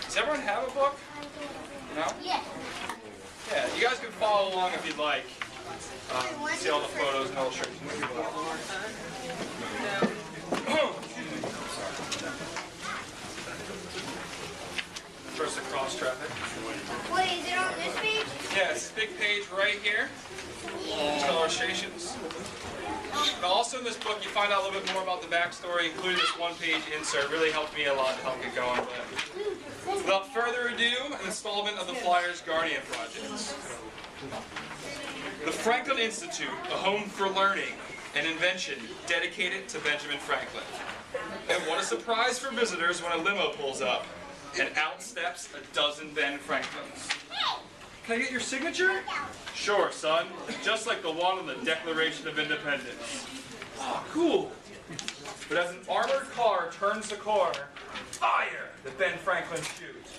Does everyone have a book? No? Yeah. Yeah, you guys can follow along if you'd like. See all the photos and illustrations. First across traffic. Wait, is it on this page? Yeah, it's this big page right here. Just illustrations. But also in this book, you find out a little bit more about the backstory, including this one-page insert. Really helped me a lot to help get going with it. Without further ado, an installment of the Flyers Guardian Project. The Franklin Institute, a home for learning and invention dedicated to Benjamin Franklin. And what a surprise for visitors when a limo pulls up and out steps a dozen Ben Franklins. Can I get your signature? Sure, son. Just like the one on the Declaration of Independence. Oh, cool. But as an armored car turns the corner, fire! The Ben Franklin shoots.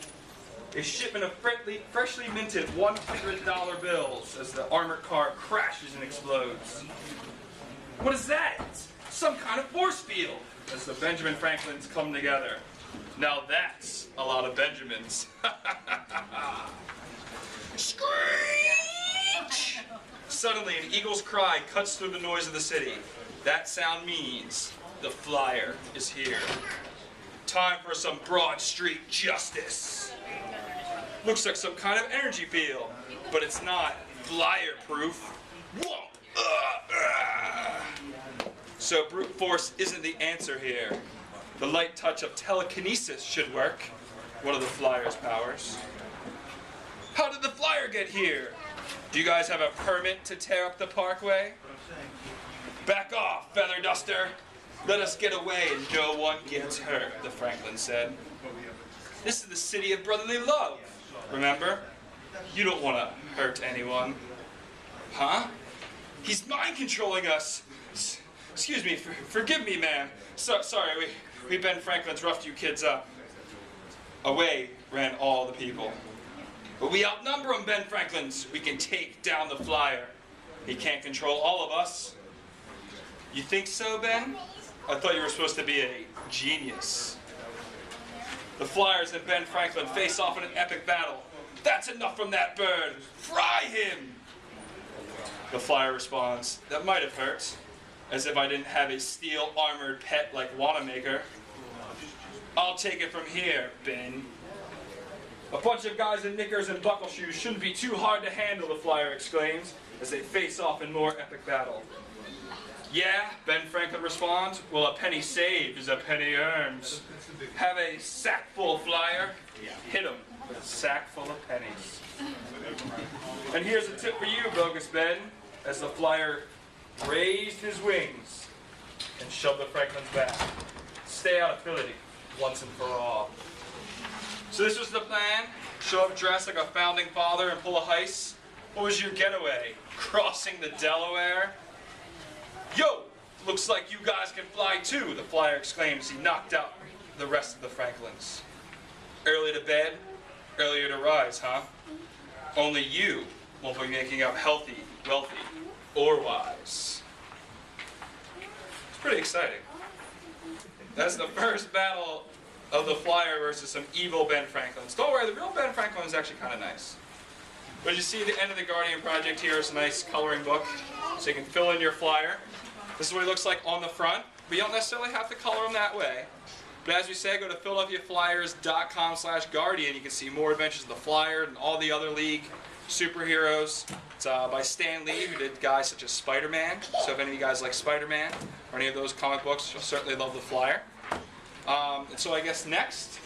A shipment of freshly minted $100 bills as the armored car crashes and explodes. What is that? Some kind of force field as the Benjamin Franklins come together. Now that's a lot of Benjamins. Screech! Suddenly, an eagle's cry cuts through the noise of the city. That sound means the Flyer is here. Time for some Broad Street justice. Looks like some kind of energy field, but it's not Flyer-proof. So brute force isn't the answer here. The light touch of telekinesis should work, one of the Flyer's powers. How did the Flyer get here? Do you guys have a permit to tear up the parkway? Back off, feather duster. Let us get away and no one gets hurt, the Franklin said. This is the city of brotherly love, remember? You don't want to hurt anyone. Huh? He's mind controlling us. Excuse me, forgive me, ma'am. Sorry, we Ben Franklins roughed you kids up. Away ran all the people. But we outnumber them, Ben Franklins. We can take down the Flyer. He can't control all of us. You think so, Ben? I thought you were supposed to be a genius. The Flyers and Ben Franklin face off in an epic battle. That's enough from that bird. Fry him! The Flyer responds, that might have hurt. As if I didn't have a steel-armored pet like Wanamaker. I'll take it from here, Ben. A bunch of guys in knickers and buckle shoes shouldn't be too hard to handle, the Flyer exclaims, as they face off in more epic battle. Yeah, Ben Franklin responds, well, a penny saved is a penny earned. Have a sack full, Flyer. Hit him with a sack full of pennies. And here's a tip for you, bogus Ben, as the Flyer raised his wings and shoved the Franklins back. Stay out of Philly once and for all. So this was the plan. Show up dressed like a founding father and pull a heist. What was your getaway? Crossing the Delaware? Yo! Looks like you guys can fly too, the Flyer exclaimed as he knocked out the rest of the Franklins. Early to bed, earlier to rise, huh? Only you won't be making up healthy, wealthy, or wise. It's pretty exciting. That's the first battle of the Flyer versus some evil Ben Franklins. Don't worry, the real Ben Franklin is actually kind of nice. But you see the end of the Guardian Project here is a nice coloring book, so you can fill in your Flyer. This is what he looks like on the front, but you don't necessarily have to color him that way. But as we say, go to PhiladelphiaFlyers.com/Guardian. You can see more adventures of the Flyer and all the other league superheroes. It's by Stan Lee, who did guys such as Spider-Man. So if any of you guys like Spider-Man or any of those comic books, you'll certainly love the Flyer. And so I guess next,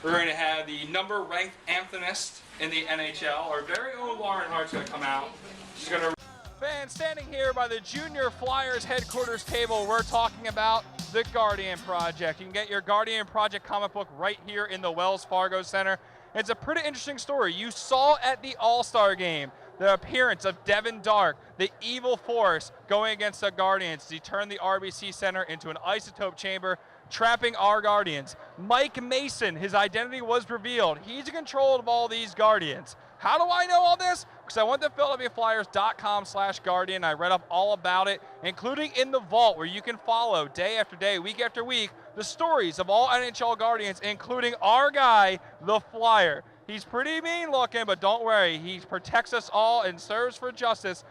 we're going to have the number-ranked anthemist in the NHL. Our very own Lauren Hart's going to come out. She's going to... Fans, standing here by the Junior Flyers headquarters table, we're talking about the Guardian Project. You can get your Guardian Project comic book right here in the Wells Fargo Center. It's a pretty interesting story. You saw at the All-Star game the appearance of Devin Dark, the evil force, going against the Guardians. He turned the RBC Center into an isotope chamber, trapping our Guardians. Mike Mason, his identity was revealed. He's in control of all these Guardians. How do I know all this? Because I went to PhiladelphiaFlyers.com/Guardian. I read up all about it, including in the vault, where you can follow day after day, week after week, the stories of all NHL Guardians, including our guy, the Flyer. He's pretty mean looking, but don't worry, he protects us all and serves for justice.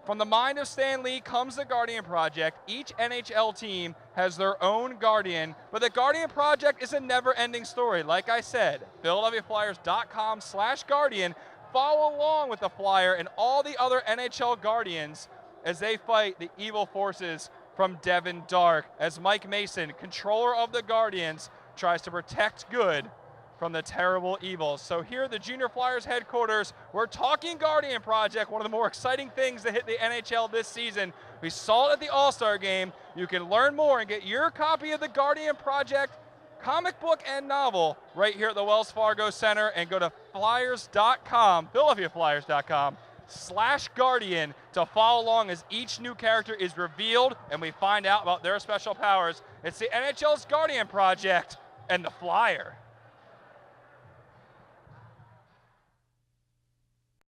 From the mind of Stan Lee comes the Guardian Project. Each NHL team has their own Guardian, but the Guardian Project is a never-ending story. Like I said, PhiladelphiaFlyers.com/Guardian. Follow along with the Flyer and all the other NHL Guardians as they fight the evil forces from Devin Dark, as Mike Mason, controller of the Guardians, tries to protect good from the terrible evils. So here at the Junior Flyers headquarters, we're talking Guardian Project, one of the more exciting things that hit the NHL this season. We saw it at the All-Star Game. You can learn more and get your copy of the Guardian Project comic book and novel right here at the Wells Fargo Center, and go to flyers.com, PhiladelphiaFlyers.com/Guardian to follow along as each new character is revealed and we find out about their special powers. It's the NHL's Guardian Project and the Flyer.